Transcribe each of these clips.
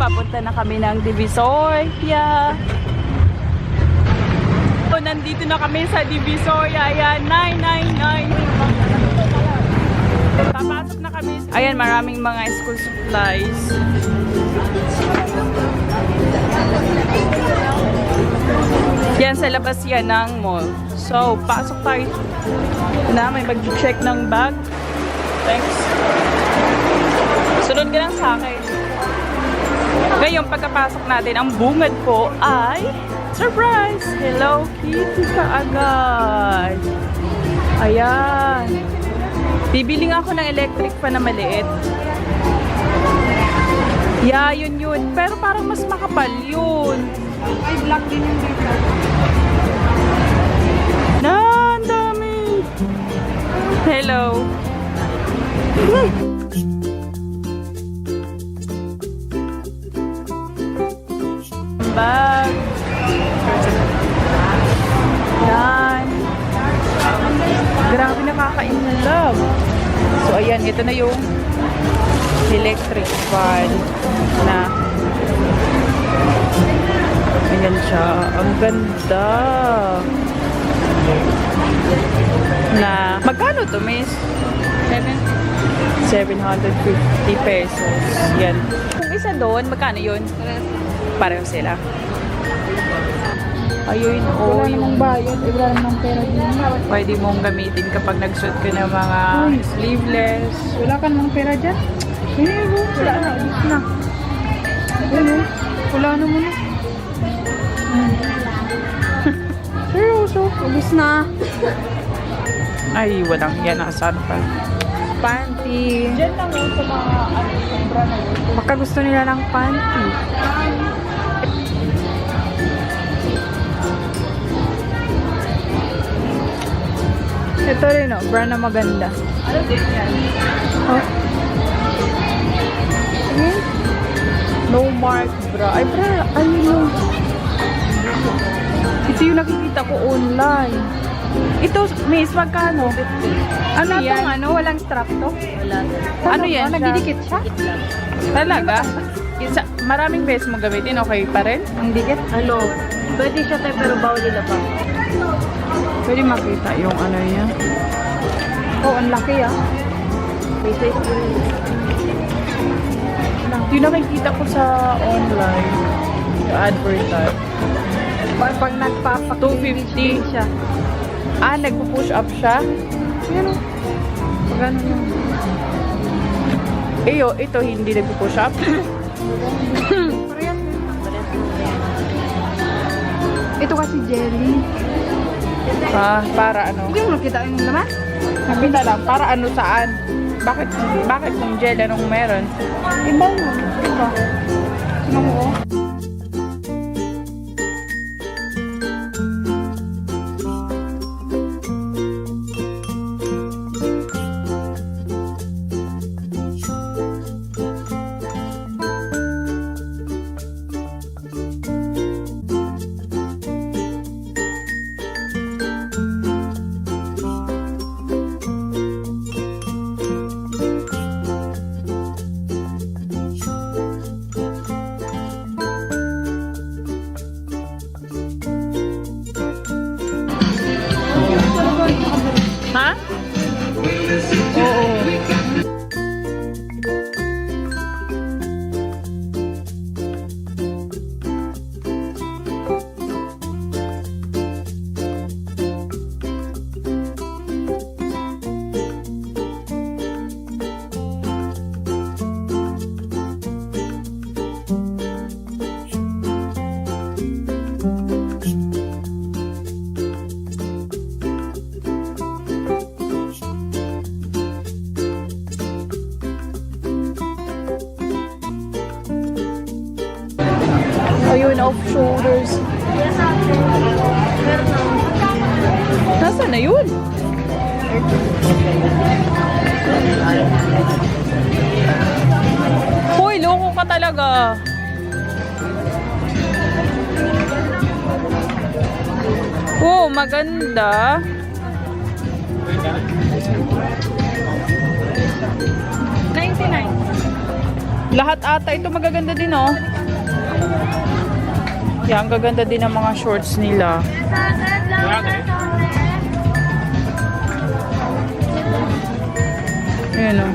papunta na kami ng Divisoria. So, nandito na kami sa Divisoria. Ayan, 999. Papasok na kami. Ayan, maraming mga school supplies. Yan, sa labas yan ng mall. So, pasok tayo. Na, may mag-check ng bag. Thanks. Sunod ka lang sa akin. Ngayon, pagkapasok natin, ang bungad ko ay surprise! Hello Kitty ka agad. Ayan. Bibili nga ako ng electric pa na maliit. Yeah, yun. Pero parang mas makapal yun. Ay, black din yung dito. Na, ang dami. Hello. Bag. Yan. Grabe, nakaka-inlove. So, ayan, ito na yung electric fan na ayan siya. Ang ganda. Na, magkano to, miss? 750 pesos. Yan. Kung isa doon, magkano yun? Pareho sila. Ayun, Wala namang bayad, wala namang pera din. pwede mong gamitin kapag nagsuot ka ng mga sleeveless. Wala ka namang pera dyan? Wala na, ubus na. Ano? Wala na muna. Seryoso, ubus na. Ay, walang yan. Nasaan pa? Panty. Diyan lang yun sa mga sombra na yun. Baka gusto nila ng panty. Ito rin brand na maganda. Ano din yan? Oh. Ayan. No mark bra. Ay, bra. Ano yun? Ito yung nakikita ko online. Ito, miss, magkano? Ano yan? yan? Walang strap to? Wala. Ano yan siya? Nagdidikit siya? Talaga? Maraming beses mo gamitin, okay pa rin? Ang dikit? Ano, pwede siya tayo pero bawal nila pa. Pwede makita yung ano niya. Oh, ang laki May size ko rin. Yung nakikita ko sa online. Yung advertise. Pag nagpapak 250. siya. Ah, nagpo-push up siya? Yan o. Pag ano yun. Ito hindi nagpo-push up. Parehas din. Ito kasi jelly. Ah, para ano? Hindi mo nakita yung laman? Nakita lang, para ano saan? Bakit kung gel anong meron? Iba yun. Iba. Sino mo ko? Ha? Oo. Ayun, off shoulders. Nasaan na yun? Hoy, loko ka talaga. Oh, maganda. Lahat ata ito magaganda din, oh. Yan, gaganda din ang mga shorts nila. Ayan, oh.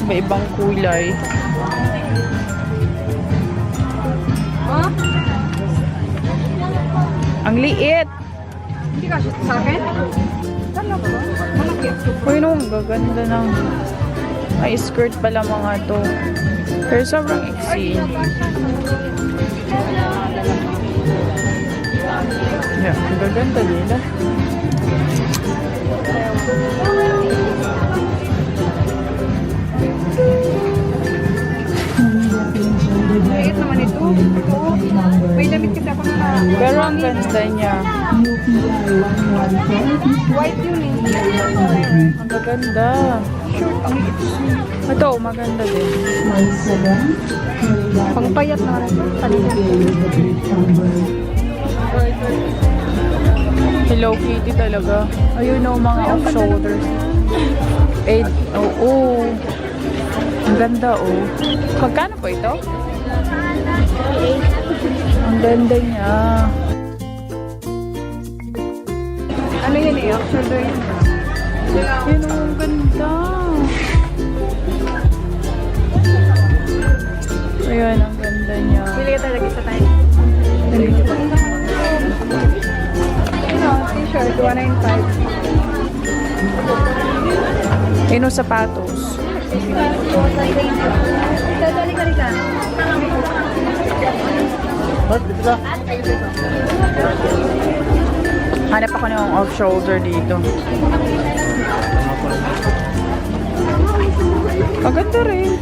Iba-ibang kulay. Ang liit. Hindi ka sa akin? Ano ba? Malaki. Uy, no, ang gaganda ng... Ay, skirt pala mga to. Pero sobrang iksi. Yeah, ang gaganda nila. Liit naman ito. May damit kasi ako na Pero ang ganda niya. white yun eh. Ang gaganda. Short, ang liit. Ito, maganda din. Pangpayat na rin. Hello Kitty talaga. Ayun o, mga off-shoulders. Eh, oo. Ang ganda, oh. Magkano po ito? Ang ganda niya. Ano yun eh? Shoulder yun. Yun, oh, ang ganda. Ayun, ang ganda niya. Pili ka talaga sa tayo. Ano, t-shirt, 195. Yun, oh, sapatos. Dadali ka rin ka. Hanap ako ng off-shoulder dito. Maganda rin.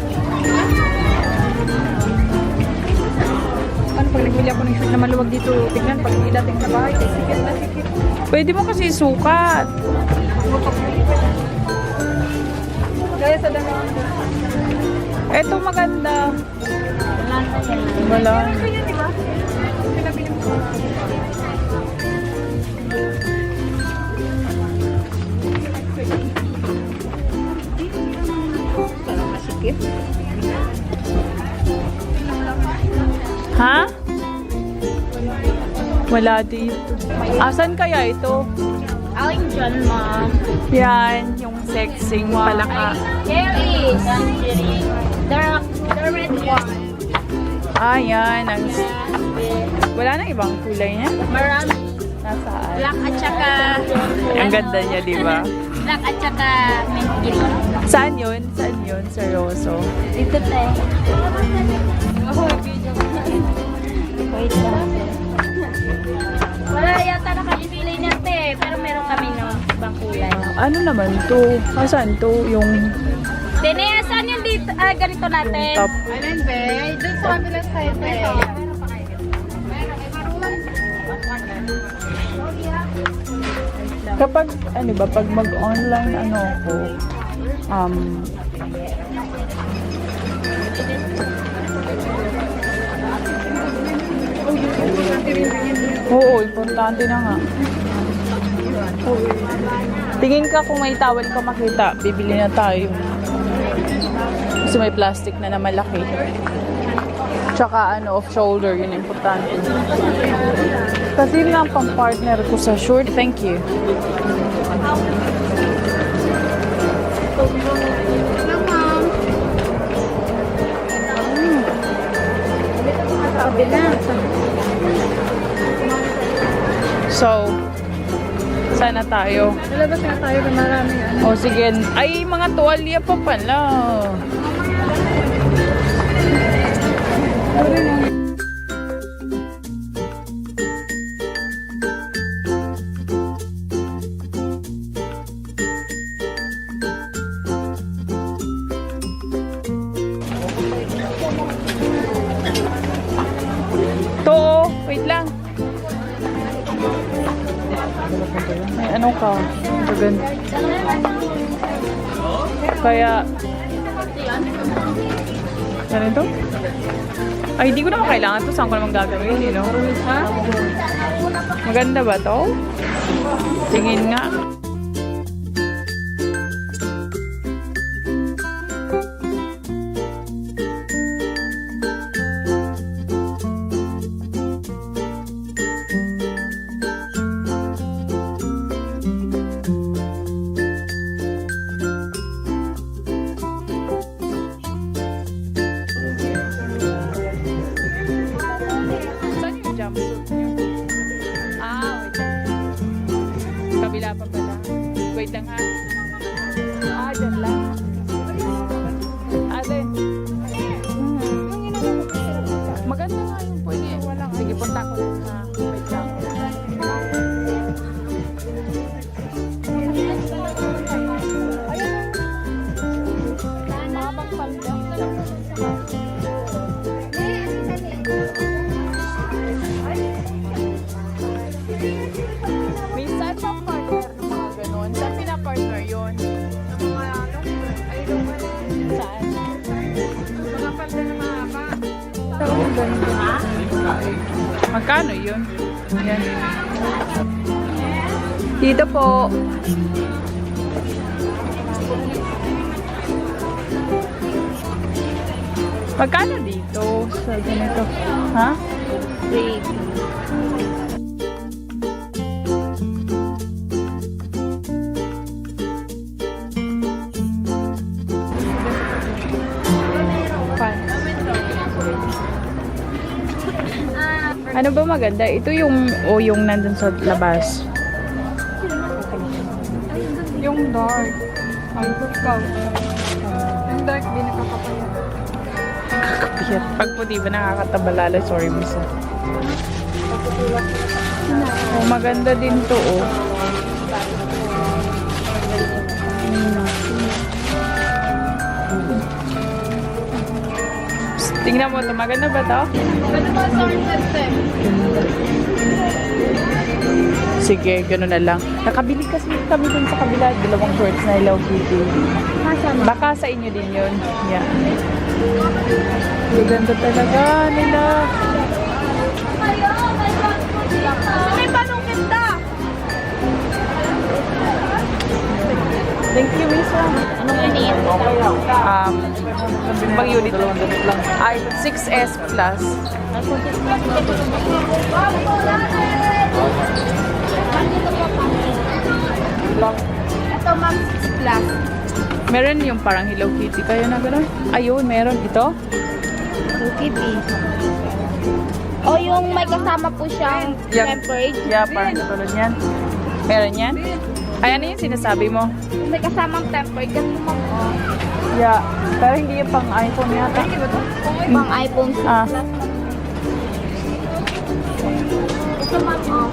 Ano pag nagbili ako ng shirt na maluwag dito, tignan pag ilating sa bahay, sikit na sikit. Pwede mo kasi sukat. Gaya sa dami. Eto maganda. Wala. Ano yun, di ba? Pinabili mo. Masikip. Ha? Wala dito. Asan kaya ito? Aling dyan, ma'am. Yan, yung sexing palaka. Here is the red one. Ah, yan. Wala nang ibang kulay niya? Marami. Nasaan? Black at saka... Ang ganda niya, di ba? Black at saka mint green. Saan yun? Saan yun? Seryoso. Dito tayo. Wait lang. Wala yata nakapipili niya, te. Pero meron kami ng ibang kulay. Ano naman to? Saan to? Yung Tene, saan yung dito? Ah, ganito natin. top. Ayun, be. Doon sa kabilang side, be. Kapag, ano ba, pag mag-online, ano ako, oo, importante na nga. Tingin ka kung may towel ka makita, bibili na tayo. Kasi may plastic na na malaki. Tsaka ano, off-shoulder, yun importante. Kasi yun nga ang pang-partner ko sa short. Thank you. So, sana tayo. Lalabas nga tayo na maraming ano. O sige, ay mga tuwalya pa pala. To, wait lang. May ano ka? Gaganda. Kaya, ganito? Ay, hindi ko naman kailangan to. Saan ko naman gagawin, you know? Ha? Maganda ba to? Tingin nga. ganda. Magkano yun? Yan. Dito po. Magkano dito sa ganito? Ha? Wait. Ano ba maganda? Ito yung yung nandun sa labas. Yung dark. Ang ikaw. Yung dark, di nakakapayat. Kakapiyat. Pag puti ba nakakatabalala? Sorry, miss. Oh, maganda din to, oh. Psst, tingnan mo to. Maganda ba to? Ano ba sa Sige, gano'n na lang. Nakabili kasi kami dun sa kabila. Dalawang shorts na Hello Kitty. Baka sa inyo din yun. Yeah. Ganda talaga nila. May panungkit na! Thank you, Misa. Anong iniin? Bang unit lang. Ay, 6S plus. Ito ma'am, 6 plus. Meron yung parang Hello Kitty kayo na gano'n. Ayun, meron. Ito. Kitty. O yung may kasama po siyang Yup. tempered. Yeah, parang katulad yan. Meron yan? Ay, ano yung sinasabi mo? Yung may kasamang tempered. Ganito ma'am. Oh. Yeah. Pero hindi yung pang iPhone yata. Pang iPhone 6 Ah. plus. Ito ma'am, oh.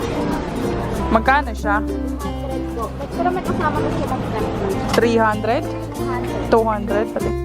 Magkano siya? 100 po. Pero may kasama na siya ng tempered. 300? 100. 200 pati.